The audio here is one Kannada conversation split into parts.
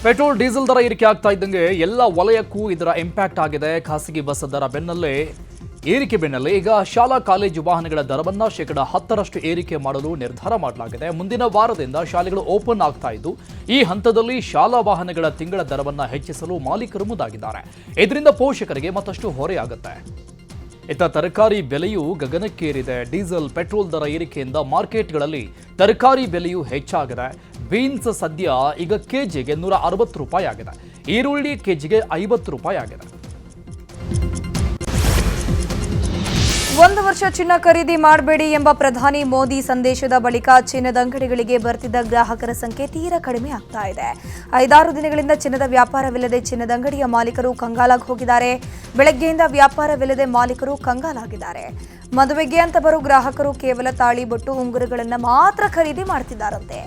ಪೆಟ್ರೋಲ್ ಡೀಸೆಲ್ ದರ ಏರಿಕೆ ಆಗ್ತಾ ಇದ್ದಂಗೆ ಎಲ್ಲ ವಲಯಕ್ಕೂ ಇದರ ಇಂಪ್ಯಾಕ್ಟ್ ಆಗಿದೆ. ಖಾಸಗಿ ಬಸ್ ದರ ಏರಿಕೆ ಬೆನ್ನಲ್ಲೇ ಈಗ ಶಾಲಾ ಕಾಲೇಜು ವಾಹನಗಳ ದರವನ್ನು ಶೇಕಡ 10ರಷ್ಟು ಏರಿಕೆ ಮಾಡಲು ನಿರ್ಧಾರ ಮಾಡಲಾಗಿದೆ. ಮುಂದಿನ ವಾರದಿಂದ ಶಾಲೆಗಳು ಓಪನ್ ಆಗ್ತಾ ಇದ್ದು ಈ ಹಂತದಲ್ಲಿ ಶಾಲಾ ವಾಹನಗಳ ತಿಂಗಳ ದರವನ್ನು ಹೆಚ್ಚಿಸಲು ಮಾಲೀಕರು ಮುಂದಾಗಿದ್ದಾರೆ. ಇದರಿಂದ ಪೋಷಕರಿಗೆ ಮತ್ತಷ್ಟು ಹೊರೆಯಾಗುತ್ತೆ. ಇತ್ತ ತರಕಾರಿ ಬೆಲೆಯೂ ಗಗನಕ್ಕೇರಿದೆ. ಡೀಸೆಲ್ ಪೆಟ್ರೋಲ್ ದರ ಏರಿಕೆಯಿಂದ ಮಾರ್ಕೆಟ್ಗಳಲ್ಲಿ ತರಕಾರಿ ಬೆಲೆಯೂ ಹೆಚ್ಚಾಗಿದೆ. ಬೀನ್ಸ್ ಸದ್ಯ ಈಗ ಕೆಜಿಗೆ 160 ರೂಪಾಯಿ ಆಗಿದೆ. ಈರುಳ್ಳಿ ಕೆಜಿಗೆ 50 ರೂಪಾಯಿ ಆಗಿದೆ. 1 ವರ್ಷ ಚಿನ್ನ ಖರೀದಿ ಮಾಡಬೇಡಿ ಎಂಬ ಪ್ರಧಾನಿ ಮೋದಿ ಸಂದೇಶದ ಬಳಿಕ ಚಿನ್ನದ ಅಂಗಡಿಗಳಿಗೆ ಬರ್ತಿದ್ದ ಗ್ರಾಹಕರ ಸಂಖ್ಯೆ ತೀರಾ ಕಡಿಮೆ ಆಗ್ತಾ ಇದೆ. 5-6 ದಿನಗಳಿಂದ ಚಿನ್ನದ ವ್ಯಾಪಾರವಿಲ್ಲದೆ ಚಿನ್ನದ ಅಂಗಡಿಯ ಮಾಲೀಕರು ಕಂಗಾಲಾಗಿ ಹೋಗಿದ್ದಾರೆ. ಬೆಳಗ್ಗೆಯಿಂದ ವ್ಯಾಪಾರವಿಲ್ಲದೆ ಮಾಲೀಕರು ಕಂಗಾಲಾಗಿದ್ದಾರೆ. ಮದುವೆಗೆ ಅಂತ ಬರೋ ಗ್ರಾಹಕರು ಕೇವಲ ತಾಳಿ ಬೊಟ್ಟು ಉಂಗುರಗಳನ್ನು ಮಾತ್ರ ಖರೀದಿ ಮಾಡ್ತಿದ್ದಾರಂತೆ.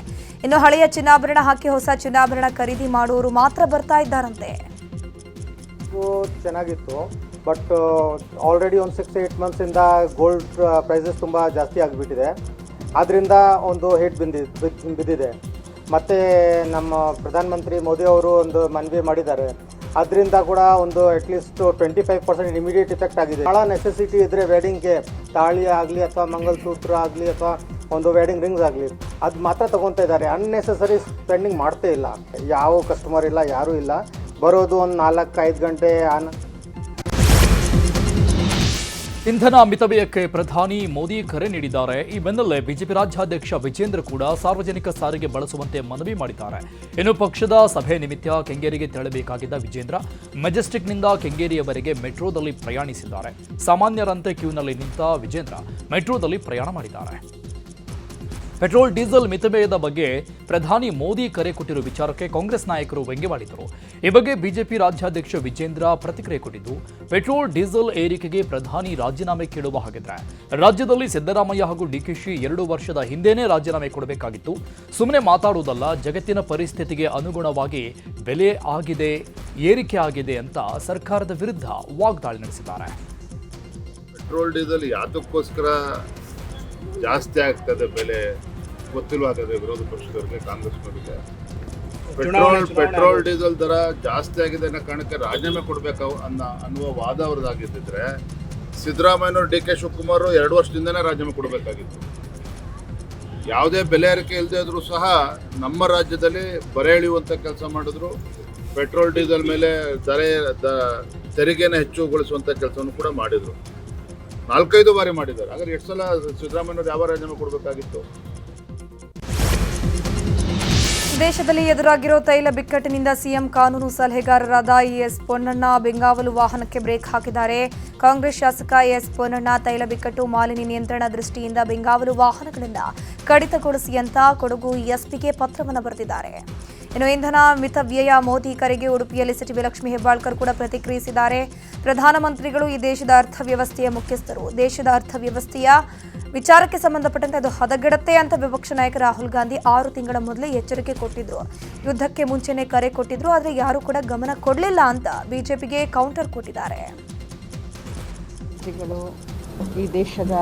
ಇನ್ನು ಹಳೆಯ ಚಿನ್ನಾಭರಣ ಹಾಕಿ ಹೊಸ ಚಿನ್ನಾಭರಣ ಖರೀದಿ ಮಾಡುವವರು ಮಾತ್ರ ಬರ್ತಾ ಇದ್ದಾರಂತೆ. ಚೆನ್ನಾಗಿತ್ತು, ಬಟ್ ಆಲ್ರೆಡಿ ಒಂದು 6-8 ಮಂತ್ಸಿಂದ ಗೋಲ್ಡ್ ಪ್ರೈಸಸ್ ತುಂಬ ಜಾಸ್ತಿ ಆಗಿಬಿಟ್ಟಿದೆ. ಆದ್ದರಿಂದ ಒಂದು ಹೇಟ್ ಬಿದ್ದಿದೆ. ಮತ್ತು ನಮ್ಮ ಪ್ರಧಾನಮಂತ್ರಿ ಮೋದಿ ಅವರು ಒಂದು ಮನವಿ ಮಾಡಿದ್ದಾರೆ. ಅದರಿಂದ ಕೂಡ ಒಂದು ಅಟ್ಲೀಸ್ಟ್ 25% ಇಮಿಡಿಯೇಟ್ ಇಫೆಕ್ಟ್ ಆಗಿದೆ. ಭಾಳ ನೆಸೆಸಿಟಿ ಇದ್ದರೆ ವೆಡ್ಡಿಂಗ್ಗೆ ತಾಳಿ ಆಗಲಿ ಅಥವಾ ಮಂಗಲಸೂತ್ರ ಆಗಲಿ ಅಥವಾ ಒಂದು ವೆಡ್ಡಿಂಗ್ ರಿಂಗ್ಸ್ ಆಗಲಿ ಅದು ಮಾತ್ರ ತೊಗೊತಾ ಇದ್ದಾರೆ. ಅನ್ನೆಸೆಸರಿ ಸ್ಪೆಂಡಿಂಗ್ ಮಾಡ್ತೇ ಇಲ್ಲ. ಯಾವ ಕಸ್ಟಮರ್ ಇಲ್ಲ, ಯಾರೂ ಇಲ್ಲ. ಬರೋದು ಒಂದು 4-5 ಗಂಟೆ. ಇಂಧನ ಮಿತವ್ಯಯಕ್ಕೆ ಪ್ರಧಾನಿ ಮೋದಿ ಕರೆ ನೀಡಿದ್ದಾರೆ. ಈ ಬೆನ್ನಲ್ಲೇ ಬಿಜೆಪಿ ರಾಜ್ಯಾಧ್ಯಕ್ಷ ವಿಜೇಂದ್ರ ಕೂಡ ಸಾರ್ವಜನಿಕ ಸಾರಿಗೆ ಬಳಸುವಂತೆ ಮನವಿ ಮಾಡಿದ್ದಾರೆ. ಇನ್ನು ಪಕ್ಷದ ಸಭೆ ನಿಮಿತ್ತ ಕೆಂಗೇರಿಗೆ ತೆರಳಬೇಕಾಗಿದ್ದ ವಿಜೇಂದ್ರ ಮೆಜೆಸ್ಟಿಕ್ನಿಂದ ಕೆಂಗೇರಿಯವರೆಗೆ ಮೆಟ್ರೋದಲ್ಲಿ ಪ್ರಯಾಣಿಸಿದ್ದಾರೆ. ಸಾಮಾನ್ಯರಂತೆ ಕ್ಯೂನಲ್ಲಿ ನಿಂತ ವಿಜೇಂದ್ರ ಮೆಟ್ರೋದಲ್ಲಿ ಪ್ರಯಾಣ ಮಾಡಿದ್ದಾರೆ. ಪೆಟ್ರೋಲ್ ಡೀಸೆಲ್ ಮಿತವ್ಯಯದ ಬಗ್ಗೆ ಪ್ರಧಾನಿ ಮೋದಿ ಕರೆ ಕೊಟ್ಟಿರುವ ವಿಚಾರಕ್ಕೆ ಕಾಂಗ್ರೆಸ್ ನಾಯಕರು ವ್ಯಂಗ್ಯವಾಡಿದರು. ಈ ಬಗ್ಗೆ ಬಿಜೆಪಿ ರಾಜ್ಯಾಧ್ಯಕ್ಷ ವಿಜೇಂದ್ರ ಪ್ರತಿಕ್ರಿಯೆ ಕೊಟ್ಟಿದ್ದು, ಪೆಟ್ರೋಲ್ ಡೀಸೆಲ್ ಏರಿಕೆಗೆ ಪ್ರಧಾನಿ ರಾಜೀನಾಮೆ ಕೇಳುವ ಹಾಗಿದ್ರೆ ರಾಜ್ಯದಲ್ಲಿ ಸಿದ್ದರಾಮಯ್ಯ ಹಾಗೂ ಡಿಕೆಶಿ 2 ವರ್ಷದ ಹಿಂದೆನೇ ರಾಜೀನಾಮೆ ಕೊಡಬೇಕಾಗಿತ್ತು. ಸುಮ್ಮನೆ ಮಾತಾಡುವುದಲ್ಲ, ಜಗತ್ತಿನ ಪರಿಸ್ಥಿತಿಗೆ ಅನುಗುಣವಾಗಿ ಬೆಲೆ ಏರಿಕೆ ಆಗಿದೆ ಅಂತ ಸರ್ಕಾರದ ವಿರುದ್ಧ ವಾಗ್ದಾಳಿ ನಡೆಸಿದ್ದಾರೆ. ಪೆಟ್ರೋಲ್ ಡೀಸೆಲ್ ಯಾತಕ್ಕೋಸ್ಕರ ಜಾಸ್ತಿ ಆಗ್ತದೆ ಬೆಲೆ ಗೊತ್ತಿಲ್ವಾಗದೆ ವಿರೋಧ ಪಕ್ಷದವರಿಗೆ, ಕಾಂಗ್ರೆಸ್ನವರಿಗೆ. ಪೆಟ್ರೋಲ್ ಡೀಸೆಲ್ ದರ ಜಾಸ್ತಿ ಆಗಿದೆ ಅನ್ನೋ ಕಾರಣಕ್ಕೆ ರಾಜೀನಾಮೆ ಕೊಡಬೇಕು ಅನ್ನುವ ವಾದ ಅವ್ರದ್ದಾಗಿದ್ದಿದ್ರೆ ಸಿದ್ದರಾಮಯ್ಯನವರು ಡಿ.ಕೆ. ಶಿವಕುಮಾರ್ 2 ವರ್ಷದಿಂದನೇ ರಾಜೀನಾಮೆ ಕೊಡಬೇಕಾಗಿತ್ತು. ಯಾವುದೇ ಬೆಲೆ ಏರಿಕೆ ಇಲ್ಲದೆ ಇದ್ರೂ ಸಹ ನಮ್ಮ ರಾಜ್ಯದಲ್ಲಿ ಬರೆ ಎಳೆಯುವಂಥ ಕೆಲಸ ಮಾಡಿದ್ರು. ಪೆಟ್ರೋಲ್ ಡೀಸೆಲ್ ಮೇಲೆ ತೆರಿಗೆನ ಹೆಚ್ಚುಗೊಳಿಸುವಂಥ ಕೆಲಸವನ್ನು ಕೂಡ ಮಾಡಿದರು. 4-5 ಬಾರಿ ಮಾಡಿದ್ದಾರೆ. ಹಾಗಾದ್ರೆ ಎಷ್ಟು ಸಲ ಸಿದ್ದರಾಮಯ್ಯನವರು ಯಾವ ರಾಜೀನಾಮೆ ಕೊಡಬೇಕಾಗಿತ್ತು? ದೇಶದಲ್ಲಿ ಎದುರಾಗಿರೋ ತೈಲ ಬಿಕ್ಕಟ್ಟಿನಿಂದ ಸಿಎಂ ಕಾನೂನು ಸಲಹೆಗಾರರಾದ ಎಸ್ ಪೊನ್ನಣ್ಣ ಬೆಂಗಾವಲು ವಾಹನಕ್ಕೆ ಬ್ರೇಕ್ ಹಾಕಿದ್ದಾರೆ. ಕಾಂಗ್ರೆಸ್ ಶಾಸಕ ಎಸ್ ಪೊನ್ನಣ್ಣ ತೈಲ ಬಿಕ್ಕಟ್ಟು ಮಾಲಿನ್ಯ ನಿಯಂತ್ರಣ ದೃಷ್ಟಿಯಿಂದ ಬೆಂಗಾವಲು ವಾಹನಗಳಿಂದ ಕಡಿತಗೊಳಿಸಿ ಅಂತ ಕೊಡಗು ಎಸ್ಪಿಗೆ ಪತ್ರವನ್ನು ಬರೆದಿದ್ದಾರೆ. ಇನ್ನು ಇಂಧನ ಮಿತವ್ಯಯ ಮೋದಿ ಕರೆಗೆ ಉಡುಪಿಯಲ್ಲಿ ಸಚಿವೆ ಲಕ್ಷ್ಮೀ ಹೆಬ್ಬಾಳ್ಕರ್ ಕೂಡ ಪ್ರತಿಕ್ರಿಯಿಸಿದ್ದಾರೆ. ಪ್ರಧಾನಮಂತ್ರಿಗಳು ಈ ದೇಶದ ಅರ್ಥವ್ಯವಸ್ಥೆಯ ಮುಖ್ಯಸ್ಥರು. ದೇಶದ ಅರ್ಥವ್ಯವಸ್ಥೆಯ ವಿಚಾರಕ್ಕೆ ಸಂಬಂಧಪಟ್ಟಂತೆ ಅದು ಹದಗೆಡುತ್ತೆ ಅಂತ ವಿಪಕ್ಷ ನಾಯಕ ರಾಹುಲ್ ಗಾಂಧಿ 6 ತಿಂಗಳ ಮೊದಲೇ ಎಚ್ಚರಿಕೆ ಕೊಟ್ಟಿದ್ರು. ಯುದ್ಧಕ್ಕೆ ಮುಂಚೆನೇ ಕರೆ ಕೊಟ್ಟಿದ್ರು, ಆದರೆ ಯಾರೂ ಕೂಡ ಗಮನ ಕೊಡಲಿಲ್ಲ ಅಂತ ಬಿಜೆಪಿಗೆ ಕೌಂಟರ್ ಕೊಟ್ಟಿದ್ದಾರೆ. ಈ ದೇಶದ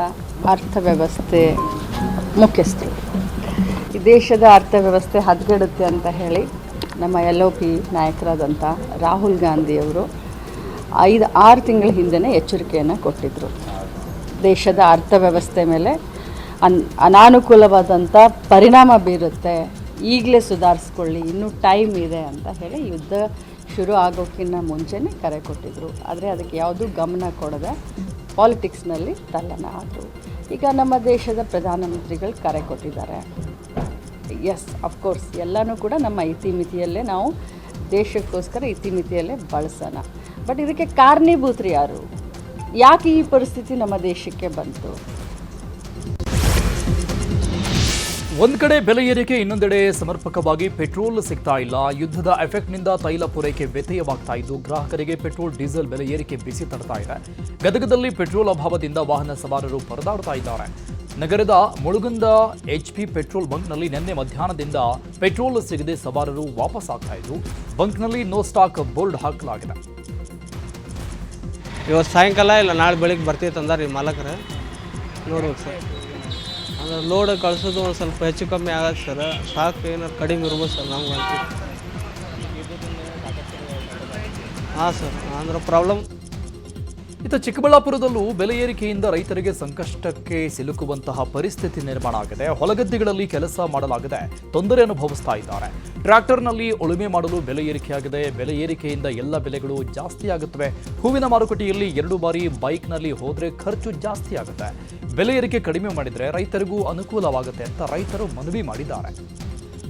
ಅರ್ಥವ್ಯವಸ್ಥೆ ಮುಖ್ಯಸ್ಥರು. ಈ ದೇಶದ ಅರ್ಥವ್ಯವಸ್ಥೆ ಹದಗೆಡುತ್ತೆ ಅಂತ ಹೇಳಿ ನಮ್ಮ LOP ನಾಯಕರಾದಂಥ ರಾಹುಲ್ ಗಾಂಧಿಯವರು 5-6 ತಿಂಗಳ ಹಿಂದೆಯೇ ಎಚ್ಚರಿಕೆಯನ್ನು ಕೊಟ್ಟಿದ್ದರು. ದೇಶದ ಅರ್ಥವ್ಯವಸ್ಥೆ ಮೇಲೆ ಅನಾನುಕೂಲವಾದಂಥ ಪರಿಣಾಮ ಬೀರುತ್ತೆ, ಈಗಲೇ ಸುಧಾರಿಸ್ಕೊಳ್ಳಿ, ಇನ್ನೂ ಟೈಮ್ ಇದೆ ಅಂತ ಹೇಳಿ ಯುದ್ಧ ಶುರು ಆಗೋಕ್ಕಿಂತ ಮುಂಚೆನೇ ಕರೆ ಕೊಟ್ಟಿದ್ದರು. ಆದರೆ ಅದಕ್ಕೆ ಯಾವುದೂ ಗಮನ ಕೊಡದೆ ಪಾಲಿಟಿಕ್ಸ್ನಲ್ಲಿ ತಲ್ಲಣ ಆದರು. ಈಗ ನಮ್ಮ ದೇಶದ ಪ್ರಧಾನಮಂತ್ರಿಗಳು ಕರೆ ಕೊಟ್ಟಿದ್ದಾರೆ. ಎಸ್, ಅಫ್ಕೋರ್ಸ್ ಎಲ್ಲನೂ ಕೂಡ ನಮ್ಮ ಇತಿಮಿತಿಯಲ್ಲೇ ನಾವು ದೇಶಕ್ಕೋಸ್ಕರ ಇತಿಮಿತಿಯಲ್ಲೇ ಬಳಸೋಣ. ಬಟ್ ಇದಕ್ಕೆ ಕಾರಣೀಭೂತರು ಯಾರು? ಯಾಕೆ ಈ ಪರಿಸ್ಥಿತಿ ನಮ್ಮ ದೇಶಕ್ಕೆ ಬಂತು? ಒಂದ್ ಕಡೆ ಬೆಲೆ ಏರಿಕೆ, ಇನ್ನೊಂದೆಡೆ ಸಮರ್ಪಕವಾಗಿ ಪೆಟ್ರೋಲ್ ಸಿಗ್ತಾ ಇಲ್ಲ. ಯುದ್ಧದ ಎಫೆಕ್ಟ್ನಿಂದ ತೈಲ ಪೂರೈಕೆ ವ್ಯತ್ಯಯವಾಗ್ತಾ ಇದ್ದು ಗ್ರಾಹಕರಿಗೆ ಪೆಟ್ರೋಲ್ ಡೀಸೆಲ್ ಬೆಲೆ ಏರಿಕೆ ಬಿಸಿ ತಡ್ತಾ ಇದೆ. ಗದಗದಲ್ಲಿ ಪೆಟ್ರೋಲ್ ಅಭಾವದಿಂದ ವಾಹನ ಸವಾರರು ಪರದಾಡ್ತಾ ಇದ್ದಾರೆ. ನಗರದ ಮುಳುಗುಂದ HP ಪೆಟ್ರೋಲ್ ಬಂಕ್ನಲ್ಲಿ ನಿನ್ನೆ ಮಧ್ಯಾಹ್ನದಿಂದ ಪೆಟ್ರೋಲ್ ಸಿಗದೆ ಸವಾರರು ವಾಪಸ್ ಆಗ್ತಾ ಇದ್ದು ಬಂಕ್ನಲ್ಲಿ ನೋ ಸ್ಟಾಕ್ ಬೋರ್ಡ್ ಹಾಕಲಾಗಿದೆ. ಇವತ್ತು ಸಾಯಂಕಾಲ ಇಲ್ಲ ನಾಳೆ ಬೆಳಿಗ್ಗೆ ಬರ್ತೀವಿ ತಂದಾರ ಈ ಮಾಲಕರು. ನೋಡ್ಬೇಕು ಸರ್, ಅಂದ್ರೆ ಲೋಡ್ ಕಳಿಸೋದು ಒಂದು ಸ್ವಲ್ಪ ಹೆಚ್ಚು ಕಮ್ಮಿ ಆಗತ್ತೆ ಸರ್. ಸ್ಟಾಕ್ ಏನಾರು ಕಡಿಮೆ ಇರ್ಬೋದು ಸರ್ ನಮ್ಗೆ. ಹಾಂ ಸರ್, ಅಂದ್ರೆ ಪ್ರಾಬ್ಲಮ್. ಇತ್ತ ಚಿಕ್ಕಬಳ್ಳಾಪುರದಲ್ಲೂ ಬೆಲೆ ಏರಿಕೆಯಿಂದ ರೈತರಿಗೆ ಸಂಕಷ್ಟಕ್ಕೆ ಸಿಲುಕುವಂತಹ ಪರಿಸ್ಥಿತಿ ನಿರ್ಮಾಣ ಆಗಿದೆ. ಹೊಲಗದ್ದೆಗಳಲ್ಲಿ ಕೆಲಸ ಮಾಡಲಾಗದೆ ತೊಂದರೆ ಅನುಭವಿಸ್ತಾ ಇದ್ದಾರೆ. ಟ್ರ್ಯಾಕ್ಟರ್ನಲ್ಲಿ ಉಳುಮೆ ಮಾಡಲು ಬೆಲೆ ಏರಿಕೆಯಾಗಿದೆ. ಬೆಲೆ ಏರಿಕೆಯಿಂದ ಎಲ್ಲ ಬೆಲೆಗಳು ಜಾಸ್ತಿ ಆಗುತ್ತವೆ. ಹೂವಿನ ಮಾರುಕಟ್ಟೆಯಲ್ಲಿ 2 ಬಾರಿ ಬೈಕ್ನಲ್ಲಿ ಹೋದರೆ ಖರ್ಚು ಜಾಸ್ತಿ ಆಗುತ್ತೆ. ಬೆಲೆ ಏರಿಕೆ ಕಡಿಮೆ ಮಾಡಿದರೆ ರೈತರಿಗೂ ಅನುಕೂಲವಾಗುತ್ತೆ ಅಂತ ರೈತರು ಮನವಿ ಮಾಡಿದ್ದಾರೆ.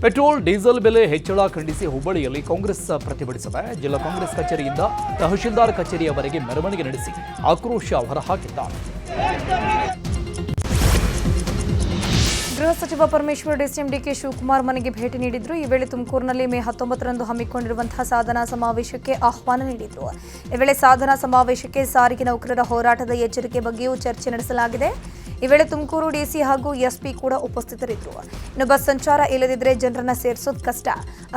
ಪೆಟ್ರೋಲ್ ಡೀಸೆಲ್ ಬೆಲೆ ಹೆಚ್ಚಳ ಖಂಡಿಸಿ ಹುಬ್ಬಳ್ಳಿಯಲ್ಲಿ ಕಾಂಗ್ರೆಸ್ ಪ್ರತಿಭಟಿಸಿದೆ. ಜಿಲ್ಲಾ ಕಾಂಗ್ರೆಸ್ ಕಚೇರಿಯಿಂದ ತಹಶೀಲ್ದಾರ್ ಕಚೇರಿಯವರೆಗೆ ಮೆರವಣಿಗೆ ನಡೆಸಿ ಆಕ್ರೋಶ ಹೊರಹಾಕಿದ್ದಾರೆ. ಗೃಹ ಸಚಿವ ಪರಮೇಶ್ವರ್ ಡಿಸಿಎಂ ಡಿಕೆ ಶಿವಕುಮಾರ್ ಮನೆಗೆ ಭೇಟಿ ನೀಡಿದ್ರು. ಈ ವೇಳೆ ತುಮಕೂರಿನಲ್ಲಿ ಮೇ 19ರಂದು ಹಮ್ಮಿಕೊಂಡಿರುವಂತಹ ಸಾಧನಾ ಸಮಾವೇಶಕ್ಕೆ ಆಹ್ವಾನ ನೀಡಿದ್ರು. ಈ ವೇಳೆ ಸಾಧನಾ ಸಮಾವೇಶಕ್ಕೆ ಸಾರಿಗೆ ನೌಕರರ ಹೋರಾಟದ ಎಚ್ಚರಿಕೆ ಬಗ್ಗೆಯೂ ಚರ್ಚೆ ನಡೆಸಲಾಗಿದೆ. ಈ ವೇಳೆ ತುಮಕೂರು ಡಿಸಿ ಹಾಗೂ ಎಸ್ಪಿ ಕೂಡ ಉಪಸ್ಥಿತರಿದ್ದರು. ಇನ್ನು ಬಸ್ ಸಂಚಾರ ಇಲ್ಲದಿದ್ದರೆ ಜನರನ್ನ ಸೇರಿಸೋದು ಕಷ್ಟ,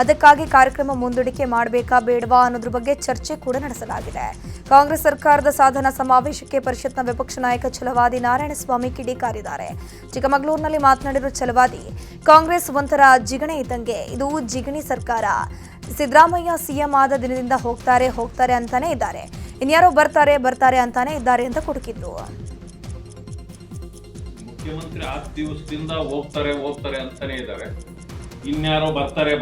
ಅದಕ್ಕಾಗಿ ಕಾರ್ಯಕ್ರಮ ಮುಂದೂಡಿಕೆ ಮಾಡಬೇಕಾ ಬೇಡವಾ ಅನ್ನೋದ್ರ ಬಗ್ಗೆ ಚರ್ಚೆ ಕೂಡ ನಡೆಸಲಾಗಿದೆ. ಕಾಂಗ್ರೆಸ್ ಸರ್ಕಾರದ ಸಾಧನಾ ಸಮಾವೇಶಕ್ಕೆ ಪರಿಷತ್ನ ವಿಪಕ್ಷ ನಾಯಕ ಛಲವಾದಿ ನಾರಾಯಣಸ್ವಾಮಿ ಕಿಡಿಕಾರಿದ್ದಾರೆ. ಚಿಕ್ಕಮಗಳೂರಿನಲ್ಲಿ ಮಾತನಾಡಿರುವ ಛಲವಾದಿ, ಕಾಂಗ್ರೆಸ್ ಒಂಥರ ಜಿಗಣೆ ಇದ್ದಂಗೆ, ಇದು ಜಿಗಣಿ ಸರ್ಕಾರ. ಸಿದ್ದರಾಮಯ್ಯ ಸಿಎಂ ಆದ ದಿನದಿಂದ ಹೋಗ್ತಾರೆ ಅಂತಾನೆ ಇದ್ದಾರೆ, ಇನ್ಯಾರೋ ಬರ್ತಾರೆ ಅಂತಾನೆ ಇದ್ದಾರೆ ಅಂತ ಕುಟುಕಿದ್ರು. ಮುಖ್ಯಮಂತ್ರಿ ಆದ ದಿವಸದಿಂದ ಹೋಗ್ತಾರೆ ಅಂತಾನೆ ಇದ್ದಾರೆ, ಇನ್ಯಾರೋ ಬರ್ತಾರೆ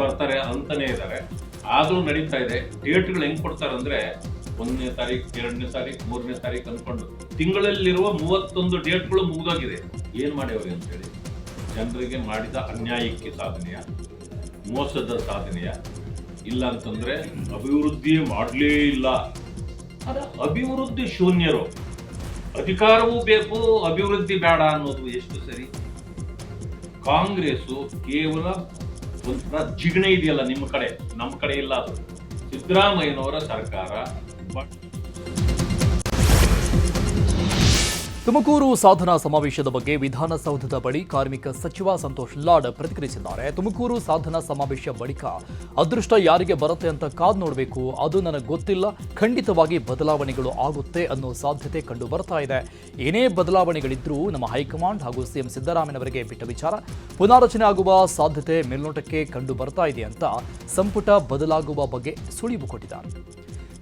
ಅಂತಾನೆ ಇದ್ದಾರೆ. ಆದ್ರೂ ನಡೀತಾ ಇದೆ. ಡೇಟ್ಗಳು ಹೆಂಗ್ ಕೊಡ್ತಾರೆ ಅಂದ್ರೆ 1ನೇ ತಾರೀಕು, 2ನೇ ತಾರೀಕು, 3ನೇ ತಾರೀಕು ಅನ್ಕೊಂಡು ತಿಂಗಳಲ್ಲಿರುವ 31 ಡೇಟ್ಗಳು ಮುಗಿದೋಗಿದೆ. ಏನ್ ಮಾಡ್ಯವ್ರಿ ಅಂತೇಳಿ ಜನರಿಗೆ ಮಾಡಿದ ಅನ್ಯಾಯಕ್ಕೆ ಸಾಧನೆಯ, ಮೋಸದ ಸಾಧನೆಯ, ಇಲ್ಲ ಅಂತಂದ್ರೆ ಅಭಿವೃದ್ಧಿ ಮಾಡಲೇ ಇಲ್ಲ. ಅಭಿವೃದ್ಧಿ ಶೂನ್ಯರು, ಅಧಿಕಾರವೂ ಬೇಕು, ಅಭಿವೃದ್ಧಿ ಬೇಡ ಅನ್ನೋದು ಎಷ್ಟು ಸರಿ? ಕಾಂಗ್ರೆಸ್ಸು ಕೇವಲ ಒಂಥರ ಜಿಗಣೆ ಇದೆಯಲ್ಲ ನಿಮ್ಮ ಕಡೆ, ನಮ್ಮ ಕಡೆ ಇಲ್ಲ. ಅದು ಸಿದ್ದರಾಮಯ್ಯನವರ ಸರ್ಕಾರ. ತುಮಕೂರು ಸಾಧನಾ ಸಮಾವೇಶದ ಬಗ್ಗೆ ವಿಧಾನಸೌಧದ ಬಳಿ ಕಾರ್ಮಿಕ ಸಚಿವ ಸಂತೋಷ್ ಲಾಡ್ ಪ್ರತಿಕ್ರಿಯಿಸಿದ್ದಾರೆ. ತುಮಕೂರು ಸಾಧನಾ ಸಮಾವೇಶ ಬಳಿಕ ಅದೃಷ್ಟ ಯಾರಿಗೆ ಬರುತ್ತೆ ಅಂತ ಕಾದು ನೋಡಬೇಕು, ಅದು ನನಗೆ ಗೊತ್ತಿಲ್ಲ. ಖಂಡಿತವಾಗಿ ಬದಲಾವಣೆಗಳು ಆಗುತ್ತೆ ಅನ್ನೋ ಸಾಧ್ಯತೆ ಕಂಡು ಬರ್ತಾ ಇದೆ. ಏನೇ ಬದಲಾವಣೆಗಳಿದ್ರೂ ನಮ್ಮ ಹೈಕಮಾಂಡ್ ಹಾಗೂ ಸಿಎಂ ಸಿದ್ದರಾಮಯ್ಯನವರಿಗೆ ಬಿಟ್ಟ ವಿಚಾರ. ಪುನಾರಚನೆ ಆಗುವ ಸಾಧ್ಯತೆ ಮೇಲ್ನೋಟಕ್ಕೆ ಕಂಡು ಬರ್ತಾ ಇದೆ ಅಂತ ಸಂಪುಟ ಬದಲಾಗುವ ಬಗ್ಗೆ ಸುಳಿವು ಕೊಟ್ಟಿದ್ದಾರೆ.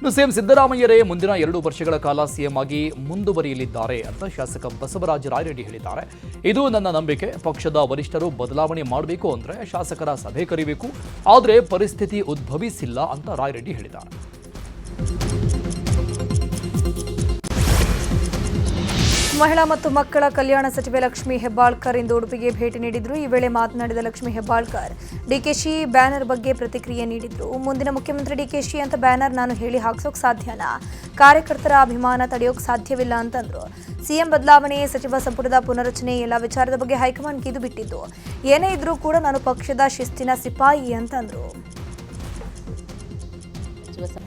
ಇನ್ನು ಸಿಎಂ ಸಿದ್ದರಾಮಯ್ಯರೇ ಮುಂದಿನ 2 ವರ್ಷಗಳ ಕಾಲ ಸಿಎಂ ಆಗಿ ಮುಂದುವರಿಯಲಿದ್ದಾರೆ ಅಂತ ಶಾಸಕ ಬಸವರಾಜ ರಾಯರೆಡ್ಡಿ ಹೇಳಿದ್ದಾರೆ. ಇದು ನನ್ನ ನಂಬಿಕೆ. ಪಕ್ಷದ ವರಿಷ್ಠರು ಬದಲಾವಣೆ ಮಾಡಬೇಕು ಅಂದ್ರೆ ಶಾಸಕರ ಸಭೆ ಕರೆಯಬೇಕು, ಆದರೆ ಪರಿಸ್ಥಿತಿ ಉದ್ಭವಿಸಿಲ್ಲ ಅಂತ ರಾಯರೆಡ್ಡಿ ಹೇಳಿದ್ದಾರೆ. ಮಹಿಳಾ ಮತ್ತು ಮಕ್ಕಳ ಕಲ್ಯಾಣ ಸಚಿವೆ ಲಕ್ಷ್ಮೀ ಹೆಬ್ಬಾಳ್ಕರ್ ಇಂದು ಉಡುಪಿಗೆ ಭೇಟಿ ನೀಡಿದ್ರು. ಈ ವೇಳೆ ಮಾತನಾಡಿದ ಲಕ್ಷ್ಮೀ ಹೆಬ್ಬಾಳ್ಕರ್, ಡಿಕೆಶಿ ಬ್ಯಾನರ್ ಬಗ್ಗೆ ಪ್ರತಿಕ್ರಿಯೆ ನೀಡಿದ್ರು. ಮುಂದಿನ ಮುಖ್ಯಮಂತ್ರಿ ಡಿಕೆಶಿ ಅಂತ ಬ್ಯಾನರ್ ನಾನು ಹೇಳಿ ಹಾಕ್ಸೋಕ್ ಸಾಧ್ಯನಾ? ಕಾರ್ಯಕರ್ತರ ಅಭಿಮಾನ ತಡೆಯೋಕ್ ಸಾಧ್ಯವಿಲ್ಲ ಅಂತಂದ್ರು. ಸಿಎಂ ಬದಲಾವಣೆ, ಸಚಿವ ಸಂಪುಟದ ಪುನರಚನೆ ಎಲ್ಲ ವಿಚಾರದ ಬಗ್ಗೆ ಹೈಕಮಾಂಡ್ ಕಿದು ಬಿಟ್ಟಿದ್ದು. ಏನೇ ಇದ್ರೂ ಕೂಡ ನಾನು ಪಕ್ಷದ ಶಿಸ್ತಿನ ಸಿಪಾಯಿ ಅಂತಂದ್ರು.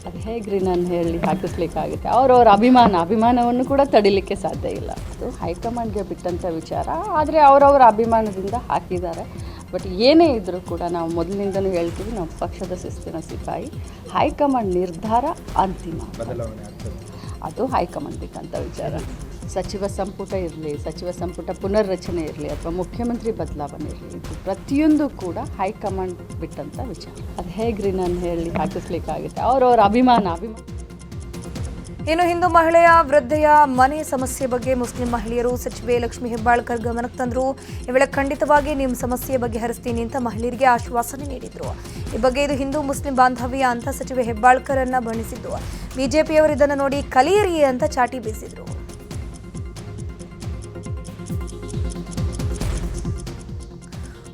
ಅದು ಹೇಗ್ರಿ ನಾನು ಹೇಳಿ ಹಾಕಿಸ್ಲಿಕ್ಕಾಗುತ್ತೆ? ಅವ್ರವ್ರ ಅಭಿಮಾನವನ್ನು ಕೂಡ ತಡಿಲಿಕ್ಕೆ ಸಾಧ್ಯ ಇಲ್ಲ. ಅದು ಹೈಕಮಾಂಡ್ಗೆ ಬಿಟ್ಟಂಥ ವಿಚಾರ. ಆದರೆ ಅವರವರ ಅಭಿಮಾನದಿಂದ ಹಾಕಿದ್ದಾರೆ. ಬಟ್ ಏನೇ ಇದ್ದರೂ ಕೂಡ ನಾವು ಮೊದಲಿನಿಂದಲೂ ಹೇಳ್ತೀವಿ, ನಾವು ಪಕ್ಷದ ಶಿಸ್ತಿನ ಸಿಪಾಯಿ. ಹೈಕಮಾಂಡ್ ನಿರ್ಧಾರ ಅಂತಿಮ, ಅದು ಹೈಕಮಾಂಡ್ ಬಿಟ್ಟಂಥ ವಿಚಾರ. ಸಚಿವ ಸಂಪುಟ ಇರಲಿ, ಸಚಿವ ಸಂಪುಟ ಪುನರ್ರಚನೆ ಇರಲಿ, ಅಥವಾ ಮುಖ್ಯಮಂತ್ರಿ ಬದಲಾವಣೆ ಇರಲಿ, ಇದು ಪ್ರತಿಯೊಂದು ಕೂಡ ಹೈಕಮಾಂಡ್ ಬಿಟ್ಟಂಥ ವಿಚಾರ. ಅದು ಹೇಗ್ರಿ ನಾನು ಹೇಳಿ ಹಾಕಿಸ್ಲಿಕ್ಕಾಗುತ್ತೆ? ಅವರವರ ಅಭಿಮಾನ. ಇನ್ನು ಹಿಂದೂ ಮಹಿಳೆಯ ವೃದ್ಧೆಯ ಮನೆ ಸಮಸ್ಯೆ ಬಗ್ಗೆ ಮುಸ್ಲಿಂ ಮಹಿಳೆಯರು ಸಚಿವೆ ಲಕ್ಷ್ಮೀ ಹೆಬ್ಬಾಳ್ಕರ್ ಗಮನಕ್ಕೆ ತಂದರು. ಈ ವೇಳೆ ಖಂಡಿತವಾಗಿ ನಿಮ್ಮ ಸಮಸ್ಯೆ ಬಗೆಹರಿಸ್ತೀನಿ ಅಂತ ಮಹಿಳೆಯರಿಗೆ ಆಶ್ವಾಸನೆ ನೀಡಿದ್ರು. ಈ ಬಗ್ಗೆ ಇದು ಹಿಂದೂ ಮುಸ್ಲಿಂ ಬಾಂಧವ್ಯ ಅಂತ ಸಚಿವೆ ಹೆಬ್ಬಾಳ್ಕರ್ ಅನ್ನ ಬಣ್ಣಿಸಿದ್ದು. ಬಿಜೆಪಿಯವರು ಇದನ್ನು ನೋಡಿ ಕಲಿಯಿರಿ ಅಂತ ಚಾಟಿ ಬೀಸಿದ್ರು.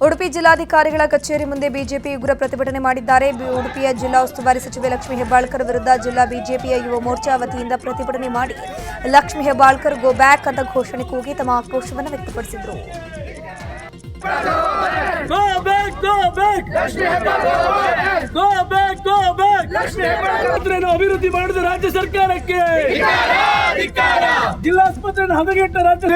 ಉಡುಪಿ ಜಿಲ್ಲಾಧಿಕಾರಿಗಳ ಕಚೇರಿ ಮುಂದೆ ಬಿಜೆಪಿ ಉಗ್ರ ಪ್ರತಿಭಟನೆ ಮಾಡಿದ್ದಾರೆ. ಉಡುಪಿಯ ಜಿಲ್ಲಾ ಉಸ್ತುವಾರಿ ಸಚಿವೆ ಲಕ್ಷ್ಮೀ ಹೆಬ್ಬಾಳ್ಕರ್ ವಿರುದ್ಧ ಜಿಲ್ಲಾ ಬಿಜೆಪಿಯ ಯುವ ಮೋರ್ಚಾ ವತಿಯಿಂದ ಪ್ರತಿಭಟನೆ ಮಾಡಿ ಲಕ್ಷ್ಮೀ ಹೆಬ್ಬಾಳ್ಕರ್ ಗೋ ಬ್ಯಾಕ್ ಅಂತ ಘೋಷಣೆ ಕೂಗಿ ತಮ್ಮ ಆಕ್ರೋಶವನ್ನು ವ್ಯಕ್ತಪಡಿಸಿದರು. ಅಭಿವೃದ್ಧಿ ಮಾಡಿದ ರಾಜ್ಯ ಸರ್ಕಾರಕ್ಕೆ, ಜಿಲ್ಲಾಸ್ಪತ್ರೆಯನ್ನು ಹದಗೆಟ್ಟ ರಾಜ್ಯ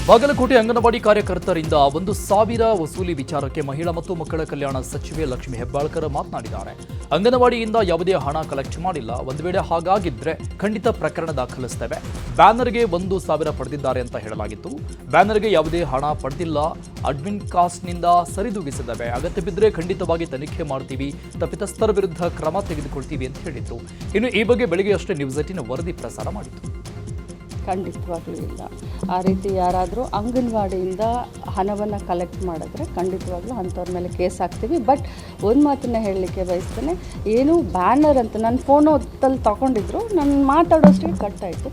ಬಾಗಲಕೋಟೆ ಅಂಗನವಾಡಿ ಕಾರ್ಯಕರ್ತರಿಂದ 1,000 ವಸೂಲಿ ವಿಚಾರಕ್ಕೆ ಮಹಿಳಾ ಮತ್ತು ಮಕ್ಕಳ ಕಲ್ಯಾಣ ಸಚಿವೆ ಲಕ್ಷ್ಮೀ ಹೆಬ್ಬಾಳ್ಕರ್ ಮಾತನಾಡಿದ್ದಾರೆ. ಅಂಗನವಾಡಿಯಿಂದ ಯಾವುದೇ ಹಣ ಕಲೆಕ್ಟ್ ಮಾಡಿಲ್ಲ. ಒಂದು ವೇಳೆ ಹಾಗಾಗಿದ್ರೆ ಖಂಡಿತ ಪ್ರಕರಣ ದಾಖಲಿಸುತ್ತೇವೆ. ಬ್ಯಾನರ್ಗೆ 1,000 ಪಡೆದಿದ್ದಾರೆ ಅಂತ ಹೇಳಲಾಗಿತ್ತು. ಬ್ಯಾನರ್ಗೆ ಯಾವುದೇ ಹಣ ಪಡೆದಿಲ್ಲ. ಅಡ್ಮಿನ್ ಕಾಸ್ಟ್ನಿಂದ ಸರಿದೂಗಿಸಿದ್ದೇವೆ. ಅಗತ್ಯ ಬಿದ್ದರೆ ಖಂಡಿತವಾಗಿ ತನಿಖೆ ಮಾಡ್ತೀವಿ. ತಪ್ಪಿತಸ್ಥರ ವಿರುದ್ಧ ಕ್ರಮ ತೆಗೆದುಕೊಳ್ತೀವಿ ಅಂತ ಹೇಳಿತ್ತು. ಇನ್ನು ಈ ಬಗ್ಗೆ ಬೆಳಿಗ್ಗೆ ಅಷ್ಟೇ ನ್ಯೂಸ್ 18 ವರದಿ ಪ್ರಸಾರ ಮಾಡಿತ್ತು. ಖಂಡಿತವಾಗ್ಲೂ ಇಲ್ಲ. ಆ ರೀತಿ ಯಾರಾದರೂ ಅಂಗನವಾಡಿಯಿಂದ ಹಣವನ್ನು ಕಲೆಕ್ಟ್ ಮಾಡಿದ್ರೆ ಖಂಡಿತವಾಗ್ಲೂ ಅಂಥವ್ರ ಮೇಲೆ ಕೇಸ್ ಹಾಕ್ತೀವಿ. ಬಟ್ ಒಂದು ಮಾತನ್ನು ಹೇಳಲಿಕ್ಕೆ ಬಯಸ್ತೇನೆ, ಏನು ಬ್ಯಾನರ್ ಅಂತ ನನ್ನ ಫೋನ್ ಹೊತ್ತಲ್ಲಿ ತಗೊಂಡಿದ್ರು, ನಾನು ಮಾತಾಡೋಷ್ಟಿಗೆ ಕಟ್ಟಾಯಿತು.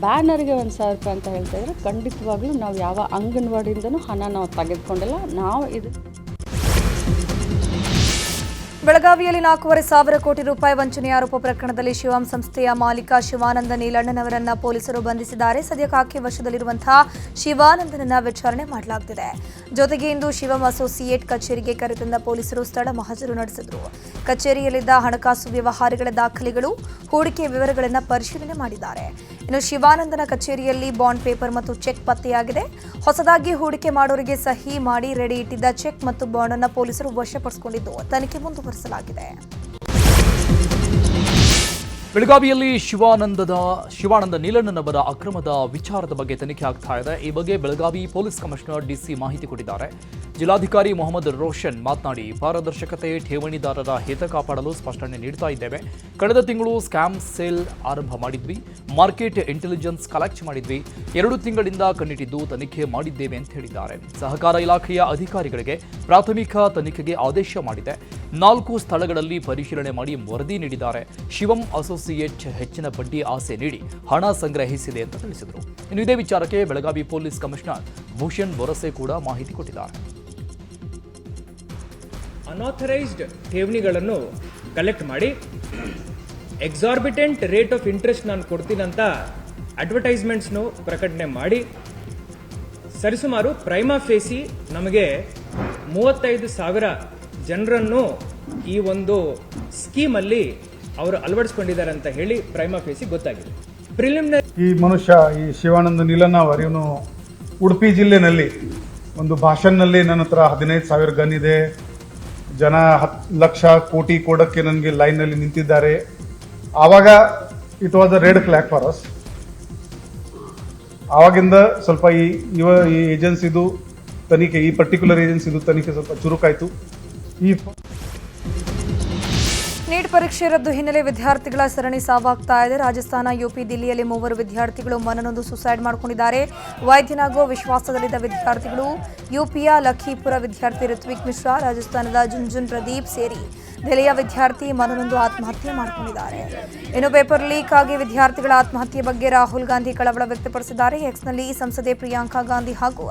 ಬ್ಯಾನರ್ಗೆ 1,000 ರೂಪಾಯಿ ಅಂತ ಹೇಳ್ತಾ ಇದ್ರೆ ಖಂಡಿತವಾಗ್ಲೂ ನಾವು ಯಾವ ಅಂಗನವಾಡಿಯಿಂದನೂ ಹಣ ನಾವು ತೆಗೆದುಕೊಂಡಿಲ್ಲ. ನಾವು ಇದು ಬೆಳಗಾವಿಯಲ್ಲಿ 4,500 ಕೋಟಿ ರೂಪಾಯಿ ವಂಚನೆ ಆರೋಪ ಪ್ರಕರಣದಲ್ಲಿ ಶಿವಂ ಸಂಸ್ಥೆಯ ಮಾಲೀಕ ಶಿವಾನಂದ ನೀಲಣ್ಣನವರನ್ನ ಪೊಲೀಸರು ಬಂಧಿಸಿದ್ದಾರೆ. ಸದ್ಯ ಖಾಕಿ ವಶದಲ್ಲಿರುವಂತಹ ಶಿವಾನಂದನನ್ನ ವಿಚಾರಣೆ ಮಾಡಲಾಗುತ್ತಿದೆ. ಜೊತೆಗೆ ಇಂದು ಶಿವಂ ಅಸೋಸಿಯೇಟ್ ಕಚೇರಿಗೆ ಕರೆತಂದ ಪೊಲೀಸರು ಸ್ಥಳ ಮಹಜರು ನಡೆಸಿದರು. ಕಚೇರಿಯಲ್ಲಿದ್ದ ಹಣಕಾಸು ವ್ಯವಹಾರಗಳ ದಾಖಲೆಗಳು, ಹೂಡಿಕೆ ವಿವರಗಳನ್ನು ಪರಿಶೀಲನೆ ಮಾಡಿದ್ದಾರೆ. ಇನ್ನು ಶಿವಾನಂದನ ಕಚೇರಿಯಲ್ಲಿ ಬಾಂಡ್ ಪೇಪರ್ ಮತ್ತು ಚೆಕ್ ಪತ್ತೆಯಾಗಿದೆ. ಹೊಸದಾಗಿ ಹೂಡಿಕೆ ಮಾಡೋರಿಗೆ ಸಹಿ ಮಾಡಿ ರೆಡಿ ಇಟ್ಟಿದ್ದ ಚೆಕ್ ಮತ್ತು ಬಾಂಡ್ ಅನ್ನು ಪೊಲೀಸರು ವಶಪಡಿಸಿಕೊಂಡಿದ್ದು ತನಿಖೆ ಮುಂದುವರಿಸಲಾಗಿದೆ. ಬೆಳಗಾವಿಯಲ್ಲಿ ಶಿವಾನಂದ ನೀಲಣ್ಣನವರ ಅಕ್ರಮದ ವಿಚಾರದ ಬಗ್ಗೆ ತನಿಖೆ ಆಗ್ತಾ ಇದೆ. ಈ ಬಗ್ಗೆ ಬೆಳಗಾವಿ ಪೊಲೀಸ್ ಕಮಿಷನರ್ ಡಿಸಿ ಮಾಹಿತಿ ಕೊಟ್ಟಿದ್ದಾರೆ. ಜಿಲ್ಲಾಧಿಕಾರಿ ಮೊಹಮ್ಮದ್ ರೋಷನ್ ಮಾತನಾಡಿ, ಪಾರದರ್ಶಕತೆ, ಠೇವಣಿದಾರರ ಹಿತ ಕಾಪಾಡಲು ಸ್ಪಷ್ಟನೆ ನೀಡ್ತಾ ಇದ್ದೇವೆ. ಕಳೆದ ತಿಂಗಳು ಸ್ಕ್ಯಾಮ್ ಸೇಲ್ ಆರಂಭ ಮಾಡಿದ್ವಿ. ಮಾರ್ಕೆಟ್ ಇಂಟೆಲಿಜೆನ್ಸ್ ಕಲೆಕ್ಟ್ ಮಾಡಿದ್ವಿ. 2 ತಿಂಗಳಿಂದ ಕಣ್ಣಿಟ್ಟಿದ್ದು ತನಿಖೆ ಮಾಡಿದ್ದೇವೆ ಅಂತ ಹೇಳಿದ್ದಾರೆ. ಸಹಕಾರ ಇಲಾಖೆಯ ಅಧಿಕಾರಿಗಳಿಗೆ ಪ್ರಾಥಮಿಕ ತನಿಖೆಗೆ ಆದೇಶ ಮಾಡಿದೆ. 4 ಸ್ಥಳಗಳಲ್ಲಿ ಪರಿಶೀಲನೆ ಮಾಡಿ ವರದಿ ನೀಡಿದ್ದಾರೆ. ಶಿವಂ ಅಸೋಸಿಯೇಟ್ ಹೆಚ್ಚಿನ ಬಡ್ಡಿ ಆಸೆ ನೀಡಿ ಹಣ ಸಂಗ್ರಹಿಸಿದೆ ಅಂತ ತಿಳಿಸಿದರು. ಇನ್ನು ಇದೇ ವಿಚಾರಕ್ಕೆ ಬೆಳಗಾವಿ ಪೊಲೀಸ್ ಕಮಿಷನರ್ ಭೂಷಣ್ ಬೊರಸೆ ಕೂಡ ಮಾಹಿತಿ ಕೊಟ್ಟಿದ್ದಾರೆ. ಅನಾಥರೈಸ್ಡ್ ಠೇವಣಿಗಳನ್ನು ಕಲೆಕ್ಟ್ ಮಾಡಿ ಎಕ್ಸಾರ್ಬಿಟೆಂಟ್ ರೇಟ್ ಆಫ್ ಇಂಟ್ರೆಸ್ಟ್ ನಾನು ಕೊಡ್ತೀನಂತ ಅಡ್ವರ್ಟೈಸ್ಮೆಂಟ್ಸ್ನು ಪ್ರಕಟಣೆ ಮಾಡಿ ಸರಿಸುಮಾರು ಪ್ರೈಮಾ ಫೇಸಿ ನಮಗೆ 35,000 ಜನರನ್ನು ಈ ಒಂದು ಸ್ಕೀಮಲ್ಲಿ ಅವರು ಅಳವಡಿಸ್ಕೊಂಡಿದ್ದಾರೆ ಅಂತ ಹೇಳಿ ಪ್ರೈಮಾ ಫೇಸಿ ಗೊತ್ತಾಗಿದೆ. ಪ್ರಿಲಿಮಿನರಿ ಈ ಮನುಷ್ಯ ಈ ಶಿವಾನಂದ ನೀಲಣ್ಣ ಅವರು ಇವನು ಉಡುಪಿ ಜಿಲ್ಲೆನಲ್ಲಿ ಒಂದು ಭಾಷಣದಲ್ಲಿ ನನ್ನ ಹತ್ರ 15,000 ಗನ್ ಇದೆ, ಜನ 10 ಲಕ್ಷ ಕೋಟಿ ಕೊಡೋಕ್ಕೆ ನನಗೆ ಲೈನಲ್ಲಿ ನಿಂತಿದ್ದಾರೆ. ಆವಾಗ it was a red flag for us. ಆವಾಗಿಂದ ಸ್ವಲ್ಪ ಈ ಏಜೆನ್ಸಿದು ತನಿಖೆ, ಈ ಪರ್ಟಿಕ್ಯುಲರ್ ಏಜೆನ್ಸಿದು ತನಿಖೆ ಸ್ವಲ್ಪ ಚುರುಕಾಯಿತು. ನೀಟ್ ಪರೀಕ್ಷೆ ರದ್ದು ಹಿನ್ನೆಲೆ ವಿದ್ಯಾರ್ಥಿಗಳ ಸರಣಿ ಸಾವಾಗ್ತಾ ಇದೆ. ರಾಜಸ್ಥಾನ, ಯುಪಿ, ದಿಲ್ಲಿಯಲ್ಲಿ 3 ವಿದ್ಯಾರ್ಥಿಗಳು ಮನನೊಂದು ಸುಸೈಡ್ ಮಾಡಿಕೊಂಡಿದ್ದಾರೆ. ವೈದ್ಯನಾಗೋ ವಿಶ್ವಾಸದಲ್ಲಿದ್ದ ವಿದ್ಯಾರ್ಥಿಗಳು ಯುಪಿಯ ಲಖೀಪುರ ವಿದ್ಯಾರ್ಥಿ ಋತ್ವಿಕ್ ಮಿಶ್ರಾ, ರಾಜಸ್ಥಾನದ ಜುನ್ಜುನ್ ಪ್ರದೀಪ್ ಸೇರಿ ದೆಹಲಿಯ ವಿದ್ಯಾರ್ಥಿ ಮನನೊಂದು ಆತ್ಮಹತ್ಯೆ ಮಾಡಿಕೊಂಡಿದ್ದಾರೆ. ಇನ್ನು ಪೇಪರ್ ಲೀಕ್ ಆಗಿ ವಿದ್ಯಾರ್ಥಿಗಳ ಆತ್ಮಹತ್ಯೆ ಬಗ್ಗೆ ರಾಹುಲ್ ಗಾಂಧಿ ಕಳವಳ ವ್ಯಕ್ತಪಡಿಸಿದ್ದಾರೆ. ಎಕ್ಸ್ನಲ್ಲಿ ಸಂಸದೆ ಪ್ರಿಯಾಂಕಾ ಗಾಂಧಿ ಹಾಗೂ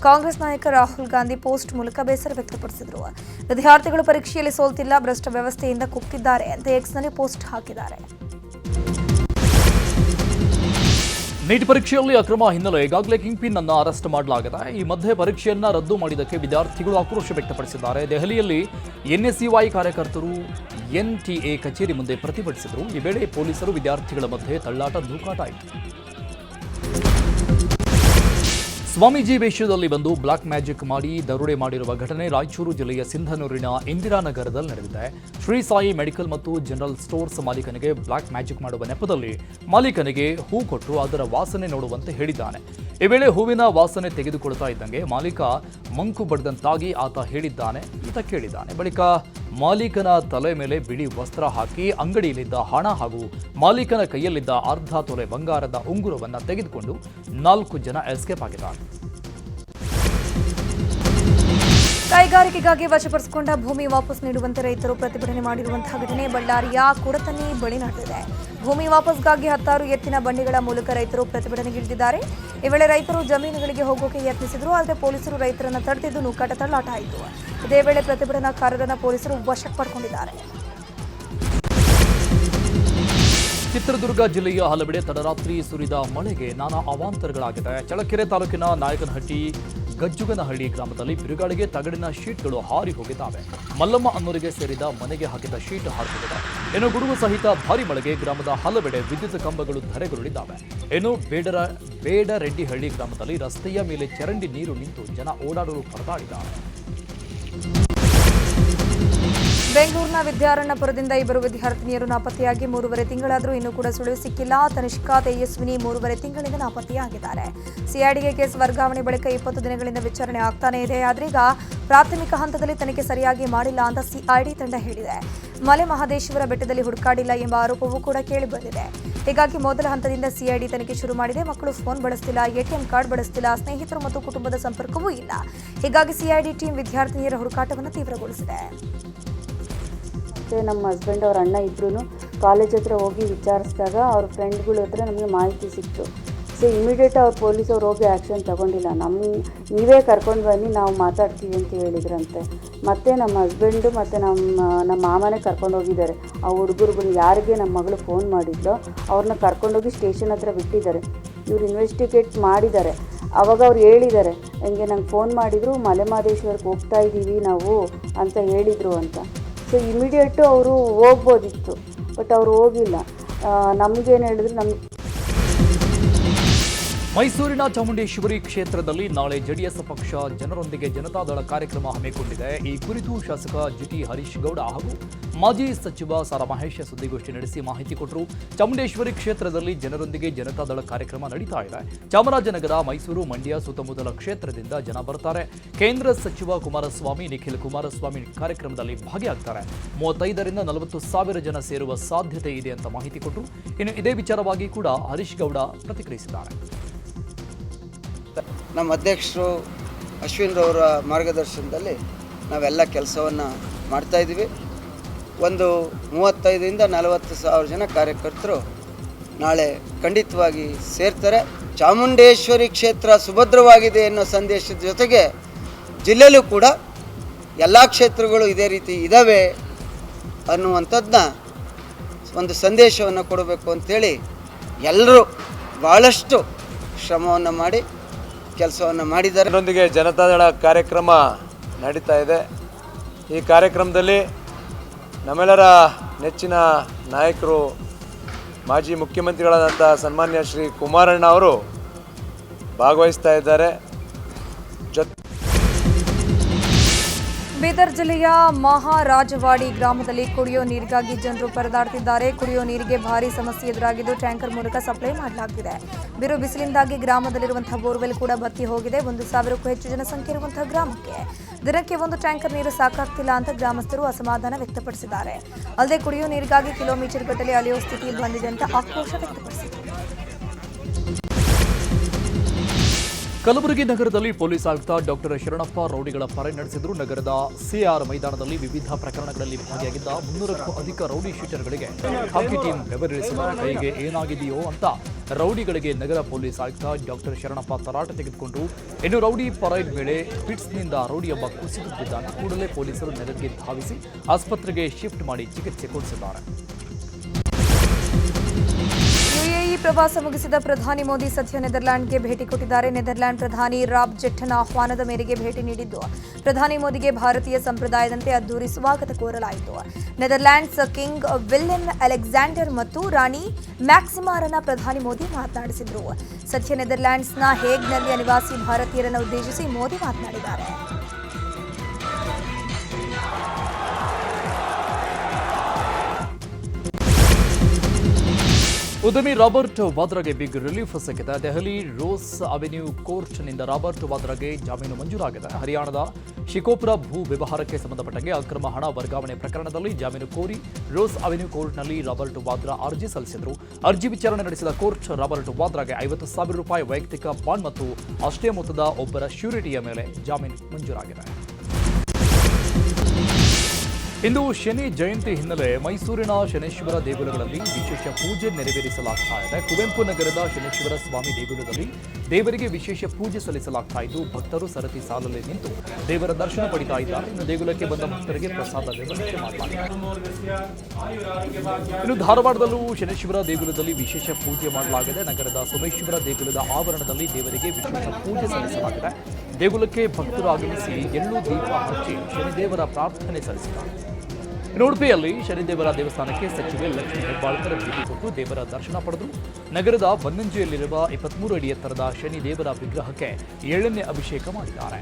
ಕಾಂಗ್ರೆಸ್ ನಾಯಕ ರಾಹುಲ್ ಗಾಂಧಿ ಪೋಸ್ಟ್ ಮೂಲಕ ಬೇಸರ ವ್ಯಕ್ತಪಡಿಸಿದರು. ವಿದ್ಯಾರ್ಥಿಗಳು ಪರೀಕ್ಷೆಯಲ್ಲಿ ಸೋಲ್ತಿಲ್ಲ, ಭ್ರಷ್ಟ ವ್ಯವಸ್ಥೆಯಿಂದ ಕುಗ್ತಿದ್ದಾರೆ ಅಂತ ಎಕ್ಸ್ನಲ್ಲಿ ಪೋಸ್ಟ್ ಹಾಕಿದ್ದಾರೆ. ನೀಟ್ ಪರೀಕ್ಷೆಯಲ್ಲಿ ಅಕ್ರಮ ಹಿನ್ನೆಲೆ ಈಗಾಗಲೇ ಕಿಂಗ್ ಪಿನ್ ಅನ್ನು ಅರೆಸ್ಟ್ ಮಾಡಲಾಗಿದೆ. ಈ ಮಧ್ಯೆ ಪರೀಕ್ಷೆಯನ್ನ ರದ್ದು ಮಾಡಿದ್ದಕ್ಕೆ ವಿದ್ಯಾರ್ಥಿಗಳು ಆಕ್ರೋಶ ವ್ಯಕ್ತಪಡಿಸಿದ್ದಾರೆ. ದೆಹಲಿಯಲ್ಲಿ ಎನ್ಎಸ್ಯುಐ ಕಾರ್ಯಕರ್ತರು ಎನ್ಟಿಎ ಕಚೇರಿ ಮುಂದೆ ಪ್ರತಿಭಟಿಸಿದರು. ಈ ವೇಳೆ ಪೊಲೀಸರು ವಿದ್ಯಾರ್ಥಿಗಳ ಮಧ್ಯೆ ತಳ್ಳಾಟ, ದೂಕಾಟ ಆಯಿತು. ಸ್ವಾಮೀಜಿ ವೇಷದಲ್ಲಿ ಬಂದು ಬ್ಲಾಕ್ ಮ್ಯಾಜಿಕ್ ಮಾಡಿ ದರೋಡೆ ಮಾಡಿರುವ ಘಟನೆ ರಾಯಚೂರು ಜಿಲ್ಲೆಯ ಸಿಂಧನೂರಿನ ಇಂದಿರಾನಗರದಲ್ಲಿ ನಡೆದಿದೆ. ಶ್ರೀ ಸಾಯಿ ಮೆಡಿಕಲ್ ಮತ್ತು ಜನರಲ್ ಸ್ಟೋರ್ಸ್ ಮಾಲೀಕನಿಗೆ ಬ್ಲಾಕ್ ಮ್ಯಾಜಿಕ್ ಮಾಡುವ ನೆಪದಲ್ಲಿ ಮಾಲೀಕನಿಗೆ ಹೂ ಕೊಟ್ಟು ಅದರ ವಾಸನೆ ನೋಡುವಂತೆ ಹೇಳಿದ್ದಾನೆ. ಈ ವೇಳೆ ಹೂವಿನ ವಾಸನೆ ತೆಗೆದುಕೊಳ್ತಾ ಇದ್ದಂಗೆ ಮಾಲೀಕ ಮಂಕು ಬಡ್ದಂತಾಗಿ ಆತ ಹೇಳಿದ್ದಾನೆ, ಈತ ಕೇಳಿದ್ದಾನೆ. ಬಳಿಕ ಮಾಲೀಕನ ತಲೆ ಮೇಲೆ ಬಿಳಿ ವಸ್ತ್ರ ಹಾಕಿ ಅಂಗಡಿಯಲ್ಲಿದ್ದ ಹಣ ಹಾಗೂ ಮಾಲೀಕನ ಕೈಯಲ್ಲಿದ್ದ ಅರ್ಧ ತೊಲೆ ಬಂಗಾರದ ಉಂಗುರವನ್ನು ತೆಗೆದುಕೊಂಡು 4 ಜನ ಎಸ್ಕೇಪ್ ಆಗಿದ್ದಾರೆ. ಕೈಗಾರಿಕೆಗಾಗಿ ವಶಪಡಿಸಿಕೊಂಡ ಭೂಮಿ ವಾಪಸ್ ನೀಡುವಂತೆ ರೈತರು ಪ್ರತಿಭಟನೆ ಮಾಡಿರುವಂತಹ ಘಟನೆ ಬಳ್ಳಾರಿಯ ಕುಡತನಿ ಬಳಿ ನಡೆದಿದೆ. ಭೂಮಿ ವಾಪಸ್ಗಾಗಿ 10 ಎತ್ತಿನ ಬಂಡಿಗಳ ಮೂಲಕ ರೈತರು ಪ್ರತಿಭಟನೆಗಿಳಿದಿದ್ದಾರೆ. ಈ ವೇಳೆ ರೈತರು ಜಮೀನುಗಳಿಗೆ ಹೋಗೋಕೆ ಯತ್ನಿಸಿದರು. ಆದರೆ ಪೊಲೀಸರು ರೈತರನ್ನು ತಡೆದಿದ್ದು ನೂಕಾಟ ತಳ್ಳಾಟ ಆಯಿತು. ಇದೇ ವೇಳೆ ಪ್ರತಿಭಟನಾಕಾರರನ್ನು ಪೊಲೀಸರು ವಶಕ್ಕೆ ಪಡ್ಕೊಂಡಿದ್ದಾರೆ. ಚಿತ್ರದುರ್ಗ ಜಿಲ್ಲೆಯ ಹಲವೆಡೆ ತಡರಾತ್ರಿ ಸುರಿದ ಮಳೆಗೆ ನಾನಾ ಅವಾಂತರಗಳಾಗಿದೆ. ಚಳ್ಳಕೆರೆ ತಾಲೂಕಿನ ನಾಯಕನಹಟ್ಟಿ ಗಜ್ಜುಗನಹಳ್ಳಿ ಗ್ರಾಮದಲ್ಲಿ ಬಿರುಗಾಳಿಗೆ ತಗಡಿನ ಶೀಟ್ಗಳು ಹಾರಿ ಹೋಗಿದ್ದಾವೆ. ಮಲ್ಲಮ್ಮ ಅನ್ನೂರಿಗೆ ಸೇರಿದ ಮನೆಗೆ ಹಾಕಿದ ಶೀಟ್ ಹಾರಿಹೋಗಿದೆ. ಇನ್ನು ಗುಡುಗು ಸಹಿತ ಭಾರಿ ಮಳೆಗೆ ಗ್ರಾಮದ ಹಲವೆಡೆ ವಿದ್ಯುತ್ ಕಂಬಗಳು ಧರೆಗುರುಳಿದ್ದಾವೆ. ಇನ್ನು ಬೇಡರೆಡ್ಡಿಹಳ್ಳಿ ಗ್ರಾಮದಲ್ಲಿ ರಸ್ತೆಯ ಮೇಲೆ ಚರಂಡಿ ನೀರು ನಿಂತು ಜನ ಓಡಾಡಲು ಪರದಾಡಿದ್ದಾರೆ. ಬೆಂಗಳೂರಿನ ವಿದ್ಯಾರಣ್ಯಪುರದಿಂದ ಇಬ್ಬರು ವಿದ್ಯಾರ್ಥಿನಿಯರು ನಾಪತ್ತೆಯಾಗಿ 3.5 ತಿಂಗಳಾದರೂ ಇನ್ನೂ ಕೂಡ ಸುಳಿವು ಸಿಕ್ಕಿಲ್ಲ. ತನಿಷ್ಕಾ ತೇಜಸ್ವಿನಿ 3.5 ತಿಂಗಳಿಂದ ನಾಪತ್ತೆಯಾಗಿದ್ದಾರೆ. ಸಿಐಡಿಗೆ ಕೇಸ್ ವರ್ಗಾವಣೆ ಬಳಿಕ 20 ದಿನಗಳಿಂದ ವಿಚಾರಣೆ ಆಗ್ತಾನೇ ಇದೆ. ಆದ್ರೀಗ ಪ್ರಾಥಮಿಕ ಹಂತದಲ್ಲಿ ತನಿಖೆ ಸರಿಯಾಗಿ ಮಾಡಿಲ್ಲ ಅಂತ ಸಿಐಡಿ ತಂಡ ಹೇಳಿದೆ. ಮಲೆ ಮಹದೇಶ್ವರ ಬೆಟ್ಟದಲ್ಲಿ ಹುಡುಕಾಡಿಲ್ಲ ಎಂಬ ಆರೋಪವೂ ಕೂಡ ಕೇಳಿಬಂದಿದೆ. ಹೀಗಾಗಿ ಮೊದಲ ಹಂತದಿಂದ ಸಿಐಡಿ ತನಿಖೆ ಶುರು ಮಾಡಿದೆ. ಮಕ್ಕಳು ಫೋನ್ ಬಳಸ್ತಿಲ್ಲ, ಎಟಿಎಂ ಕಾರ್ಡ್ ಬಳಸ್ತಿಲ್ಲ, ಸ್ನೇಹಿತರು ಮತ್ತು ಕುಟುಂಬದ ಸಂಪರ್ಕವೂ ಇಲ್ಲ. ಹೀಗಾಗಿ ಸಿಐಡಿ ಟೀಮ್ ವಿದ್ಯಾರ್ಥಿನಿಯರ ಹುಡುಕಾಟವನ್ನು ತೀವ್ರಗೊಳಿಸಿದೆ. ನಮ್ಮ ಹಸ್ಬೆಂಡ್ ಅವ್ರ ಅಣ್ಣ ಇಬ್ಬರೂ ಕಾಲೇಜ್ ಹತ್ರ ಹೋಗಿ ವಿಚಾರಿಸಿದಾಗ ಅವ್ರ ಫ್ರೆಂಡ್ಗಳ ಹತ್ರ ನಮಗೆ ಮಾಹಿತಿ ಸಿಕ್ತು. ಸೊ ಇಮಿಡಿಯೇಟ್ ಅವ್ರು ಪೊಲೀಸವ್ರು ಹೋಗಿ ಆ್ಯಕ್ಷನ್ ತಗೊಂಡಿಲ್ಲ. ನೀವೇ ಕರ್ಕೊಂಡು ಬನ್ನಿ, ನಾವು ಮಾತಾಡ್ತೀವಿ ಅಂತ ಹೇಳಿದ್ರಂತೆ. ಮತ್ತು ನಮ್ಮ ಹಸ್ಬೆಂಡು ಮತ್ತು ನಮ್ಮ ಮಾಮನೇ ಕರ್ಕೊಂಡು ಹೋಗಿದ್ದಾರೆ. ಆ ಹುಡುಗರುಗಳು ಯಾರಿಗೆ ನಮ್ಮ ಮಗಳು ಫೋನ್ ಮಾಡಿದ್ಲೋ ಅವ್ರನ್ನ ಕರ್ಕೊಂಡೋಗಿ ಸ್ಟೇಷನ್ ಹತ್ರ ಬಿಟ್ಟಿದ್ದಾರೆ. ಇವ್ರು ಇನ್ವೆಸ್ಟಿಗೇಟ್ ಮಾಡಿದ್ದಾರೆ. ಆವಾಗ ಅವ್ರು ಹೇಳಿದ್ದಾರೆ, ಹಂಗೆ ನಂಗೆ ಫೋನ್ ಮಾಡಿದರು, ಮಲೆ ಮಹದೇಶ್ವರಕ್ಕೆ ಹೋಗ್ತಾ ಇದ್ದೀವಿ ನಾವು ಅಂತ ಹೇಳಿದರು ಅಂತ. ಸೊ ಇಮಿಡಿಯೇಟು ಅವರು ಹೋಗ್ಬೋದಿತ್ತು, ಬಟ್ ಅವರು ಹೋಗಿಲ್ಲ. ನಮಗೇನು ಹೇಳಿದ್ರು, ಮೈಸೂರಿನ ಚಾಮುಂಡೇಶ್ವರಿ ಕ್ಷೇತ್ರದಲ್ಲಿ ನಾಳೆ ಜೆಡಿಎಸ್ ಪಕ್ಷ ಜನರೊಂದಿಗೆ ಜನತಾದಳ ಕಾರ್ಯಕ್ರಮ ಹಮ್ಮಿಕೊಂಡಿದೆ. ಈ ಕುರಿತು ಶಾಸಕ ಜಿಟಿ ಹರೀಶ್ ಗೌಡ ಹಾಗೂ ಮಾಜಿ ಸಚಿವ ಸಾರಾ ಮಹೇಶ್ ಸುದ್ದಿಗೋಷ್ಠಿ ನಡೆಸಿ ಮಾಹಿತಿ ಕೊಟ್ಟರು. ಚಾಮುಂಡೇಶ್ವರಿ ಕ್ಷೇತ್ರದಲ್ಲಿ ಜನರೊಂದಿಗೆ ಜನತಾದಳ ಕಾರ್ಯಕ್ರಮ ನಡೀತಾ ಇದೆ. ಚಾಮರಾಜನಗರ, ಮೈಸೂರು, ಮಂಡ್ಯ ಸುತ್ತಮುತ್ತಲ ಕ್ಷೇತ್ರದಿಂದ ಜನ ಬರ್ತಾರೆ. ಕೇಂದ್ರ ಸಚಿವ ಕುಮಾರಸ್ವಾಮಿ, ನಿಖಿಲ್ ಕುಮಾರಸ್ವಾಮಿ ಕಾರ್ಯಕ್ರಮದಲ್ಲಿ ಭಾಗಿಯಾಗ್ತಾರೆ. 35 ರಿಂದ 40 ಸಾವಿರ ಜನ ಸೇರುವ ಸಾಧ್ಯತೆ ಇದೆ ಅಂತ ಮಾಹಿತಿ ಕೊಟ್ಟರು. ಇನ್ನು ಇದೇ ವಿಚಾರವಾಗಿ ಕೂಡ ಹರೀಶ್ ಗೌಡ ಪ್ರತಿಕ್ರಿಯಿಸಿದ್ದಾರೆ. ನಮ್ಮ ಅಧ್ಯಕ್ಷರು ಅಶ್ವಿನ್ರವರ ಮಾರ್ಗದರ್ಶನದಲ್ಲಿ ನಾವೆಲ್ಲ ಕೆಲಸವನ್ನು ಮಾಡ್ತಾಯಿದ್ದೀವಿ. ಒಂದು 35 ರಿಂದ 40 ಸಾವಿರ ಜನ ಕಾರ್ಯಕರ್ತರು ನಾಳೆ ಖಂಡಿತವಾಗಿ ಸೇರ್ತಾರೆ. ಚಾಮುಂಡೇಶ್ವರಿ ಕ್ಷೇತ್ರ ಸುಭದ್ರವಾಗಿದೆ ಅನ್ನೋ ಸಂದೇಶದ ಜೊತೆಗೆ ಜಿಲ್ಲೆಯಲ್ಲೂ ಕೂಡ ಎಲ್ಲ ಕ್ಷೇತ್ರಗಳು ಇದೇ ರೀತಿ ಇದ್ದಾವೆ ಅನ್ನುವಂಥದ್ದನ್ನ ಒಂದು ಸಂದೇಶವನ್ನು ಕೊಡಬೇಕು ಅಂಥೇಳಿ ಎಲ್ಲರೂ ಭಾಳಷ್ಟು ಶ್ರಮವನ್ನು ಮಾಡಿ ಕೆಲಸವನ್ನು ಮಾಡಿದ್ದಾರೆ. ಇದರೊಂದಿಗೆ ಜನತಾದಳ ಕಾರ್ಯಕ್ರಮ ನಡೀತಾ ಇದೆ. ಈ ಕಾರ್ಯಕ್ರಮದಲ್ಲಿ ನಮ್ಮೆಲ್ಲರ ನೆಚ್ಚಿನ ನಾಯಕರು, ಮಾಜಿ ಮುಖ್ಯಮಂತ್ರಿಗಳಾದಂಥ ಸನ್ಮಾನ್ಯ ಶ್ರೀ ಕುಮಾರಣ್ಣ ಅವರು ಭಾಗವಹಿಸ್ತಾ ಇದ್ದಾರೆ. ಬೀದರ್ ಜಿಲ್ಲೆಯ ಮಹಾರಾಜವಾಡಿ ಗ್ರಾಮದಲ್ಲಿ ಕುಡಿಯೋ ನೀರಿಗಾಗಿ ಜನರು ಪರದಾಡ್ತಿದ್ದಾರೆ. ಕುಡಿಯೋ ನೀರಿಗೆ ಭಾರಿ ಸಮಸ್ಯೆ ಎದುರಾಗಿದ್ದು ಟ್ಯಾಂಕರ್ ಮೂಲಕ ಸಪ್ಲೈ ಮಾಡಲಾಗ್ತಿದೆ. ಬಿರು ಬಿಸಿಲಿಂದಾಗಿ ಗ್ರಾಮದಲ್ಲಿರುವಂತಹ ಬೋರ್ವೆಲ್ ಕೂಡ ಬತ್ತಿ ಹೋಗಿದೆ. 1,000ಕ್ಕೂ ಹೆಚ್ಚು ಜನಸಂಖ್ಯೆ ಇರುವಂತಹ ಗ್ರಾಮಕ್ಕೆ ದಿನಕ್ಕೆ 1 ಟ್ಯಾಂಕರ್ ನೀರು ಸಾಕಾಗ್ತಿಲ್ಲ ಅಂತ ಗ್ರಾಮಸ್ಥರು ಅಸಮಾಧಾನ ವ್ಯಕ್ತಪಡಿಸಿದ್ದಾರೆ. ಅಲ್ಲದೆ ಕುಡಿಯೋ ನೀರಿಗಾಗಿ ಕಿಲೋಮೀಟರ್ ಗಟ್ಟಲೆ ಅಲೆಯೋ ಸ್ಥಿತಿ ಬಂದಿದೆ ಅಂತ ಆಕ್ರೋಶ ವ್ಯಕ್ತಪಡಿಸಿದ್ದಾರೆ. ಕಲಬುರಗಿ ನಗರದಲ್ಲಿ ಪೊಲೀಸ್ ಆಯುಕ್ತ ಡಾಕ್ಟರ್ ಶರಣಪ್ಪ ರೌಡಿಗಳ ಪರೇಡ್ ನಡೆಸಿದರು. ನಗರದ ಸಿಆರ್ ಮೈದಾನದಲ್ಲಿ ವಿವಿಧ ಪ್ರಕರಣಗಳಲ್ಲಿ ಭಾಗಿಯಾಗಿದ್ದ 300ಕ್ಕೂ ಅಧಿಕ ರೌಡಿ ಶೀಟರ್ಗಳಿಗೆ ಹಾಕಿ ಟೀಮ್ ಬೆವರಿಳಿಸಿದ. ಕೈಗೆ ಏನಾಗಿದೆಯೋ ಅಂತ ರೌಡಿಗಳಿಗೆ ನಗರ ಪೊಲೀಸ್ ಆಯುಕ್ತ ಡಾಕ್ಟರ್ ಶರಣಪ್ಪ ತರಾಟೆ ತೆಗೆದುಕೊಂಡರು. ಇನ್ನು ರೌಡಿ ಪರೇಡ್ ವೇಳೆ ಫಿಟ್ಸ್ನಿಂದ ರೌಡಿಯೊಬ್ಬ ಕುಸಿದು ಬಿದ್ದಾನೆ. ಕೂಡಲೇ ಪೊಲೀಸರು ನೆರವಿಗೆ ಧಾವಿಸಿ ಆಸ್ಪತ್ರೆಗೆ ಶಿಫ್ಟ್ ಮಾಡಿ ಚಿಕಿತ್ಸೆ ಕೊಡಿಸಿದ್ದಾರೆ. ಯುಎಇ ಪ್ರವಾಸ ಮುಗಿಸಿದ ಪ್ರಧಾನಿ ಮೋದಿ ಸದ್ಯ ನೆದರ್ಲ್ಯಾಂಡ್ಗೆ ಭೇಟಿ ಕೊಟ್ಟಿದ್ದಾರೆ. ನೆದರ್ಲ್ಯಾಂಡ್ ಪ್ರಧಾನಿ ರಾಬ್ ಜೆಟ್ಟನ ಆಹ್ವಾನದ ಮೇರೆಗೆ ಭೇಟಿ ನೀಡಿದ್ದು ಪ್ರಧಾನಿ ಮೋದಿಗೆ ಭಾರತೀಯ ಸಂಪ್ರದಾಯದಂತೆ ಅದ್ದೂರಿ ಸ್ವಾಗತ ಕೋರಲಾಯಿತು. ನೆದರ್ಲ್ಯಾಂಡ್ಸ್ ಕಿಂಗ್ ವಿಲ್ಲೆಮ್ ಅಲೆಕ್ಸಾಂಡರ್ ಮತ್ತು ರಾಣಿ ಮ್ಯಾಕ್ಸಿಮಾರನ್ನ ಪ್ರಧಾನಿ ಮೋದಿ ಮಾತನಾಡಿಸಿದರು. ಸದ್ಯ ನೆದರ್ಲ್ಯಾಂಡ್ಸ್ನ ಹೇಗ್ನಲ್ಲಿ ಅನಿವಾಸಿ ಭಾರತೀಯರನ್ನು ಉದ್ದೇಶಿಸಿ ಮೋದಿ ಮಾತನಾಡಿದ್ದಾರೆ. ಉದ್ಯಮಿ ರಾಬರ್ಟ್ ವಾದ್ರಾಗೆ ಬಿಗ್ ರಿಲೀಫ್ ಸಿಕ್ಕಿದೆ. ದೆಹಲಿ ರೋಸ್ ಅವೆನ್ಯೂ ಕೋರ್ಟ್ನಿಂದ ರಾಬರ್ಟ್ ವಾದ್ರಾಗೆ ಜಾಮೀನು ಮಂಜೂರಾಗಿದೆ. ಹರಿಯಾಣದ ಶಿಕೋಪುರ ಭೂ ವ್ಯವಹಾರಕ್ಕೆ ಸಂಬಂಧಪಟ್ಟಂಗೆ ಅಕ್ರಮ ಹಣ ವರ್ಗಾವಣೆ ಪ್ರಕರಣದಲ್ಲಿ ಜಾಮೀನು ಕೋರಿ ರೋಸ್ ಅವೆನ್ಯೂ ಕೋರ್ಟ್ನಲ್ಲಿ ರಾಬರ್ಟ್ ವಾದ್ರಾ ಅರ್ಜಿ ಸಲ್ಲಿಸಿದರು. ಅರ್ಜಿ ವಿಚಾರಣೆ ನಡೆಸಿದ ಕೋರ್ಟ್ ರಾಬರ್ಟ್ ವಾದ್ರಾಗೆ 50,000 ರೂಪಾಯಿ ವೈಯಕ್ತಿಕ ಬಾಂಡ್ ಮತ್ತು ಅಷ್ಟೇ ಮೊತ್ತದ ಒಬ್ಬರ ಶ್ಯೂರಿಟಿಯ ಮೇಲೆ ಜಾಮೀನು ಮಂಜೂರಾಗಿದೆ. ಇಂದು ಶನಿ ಜಯಂತಿ ಹಿನ್ನೆಲೆ ಮೈಸೂರಿನ ಶನೇಶ್ವರ ದೇಗುಲಗಳಲ್ಲಿ ವಿಶೇಷ ಪೂಜೆ ನೆರವೇರಿಸಲಾಗ್ತಾ ಇದೆ. ಕುವೆಂಪು ನಗರದ ಶನೇಶ್ವರ ಸ್ವಾಮಿ ದೇಗುಲದಲ್ಲಿ ದೇವರಿಗೆ ವಿಶೇಷ ಪೂಜೆ ಸಲ್ಲಿಸಲಾಗ್ತಾ ಇದ್ದು ಭಕ್ತರು ಸರತಿ ಸಾಲಲ್ಲಿ ನಿಂತು ದೇವರ ದರ್ಶನ ಪಡಿತಾ ಇದ್ದಾರೆ. ಇನ್ನು ದೇಗುಲಕ್ಕೆ ಬಂದ ಭಕ್ತರಿಗೆ ಪ್ರಸಾದ ವ್ಯವಸ್ಥೆ ಮಾಡಲಾಗಿದೆ. ಇನ್ನು ಧಾರವಾಡದಲ್ಲೂ ಶನೇಶ್ವರ ದೇಗುಲದಲ್ಲಿ ವಿಶೇಷ ಪೂಜೆ ಮಾಡಲಾಗಿದೆ. ನಗರದ ಸೋಮೇಶ್ವರ ದೇಗುಲದ ಆವರಣದಲ್ಲಿ ದೇವರಿಗೆ ವಿಶೇಷ ಪೂಜೆ ಸಲ್ಲಿಸಲಾಗಿದೆ. ದೇಗುಲಕ್ಕೆ ಭಕ್ತರು ಆಗಮಿಸಿ ಎಳ್ಳು ದೀಪ ಹಚ್ಚಿ ಶನಿದೇವರ ಪ್ರಾರ್ಥನೆ ಸಲ್ಲಿಸಿದ್ದಾರೆ. ಉಡುಪಿಯಲ್ಲಿ ಶನಿದೇವರ ದೇವಸ್ಥಾನಕ್ಕೆ ಸಚಿವೆ ಲಕ್ಷ್ಮೀ ಹೆಬ್ಬಾಳ್ಕರ್ ಭೇಟಿ ಕೊಟ್ಟು ದೇವರ ದರ್ಶನ ಪಡೆದರು. ನಗರದ ಬನ್ನಂಜಿಯಲ್ಲಿರುವ 23 ಅಡಿ ಎತ್ತರದ ಶನಿದೇವರ ವಿಗ್ರಹಕ್ಕೆ ಎಳ್ಳೆಣ್ಣೆ ಅಭಿಷೇಕ ಮಾಡಿದ್ದಾರೆ.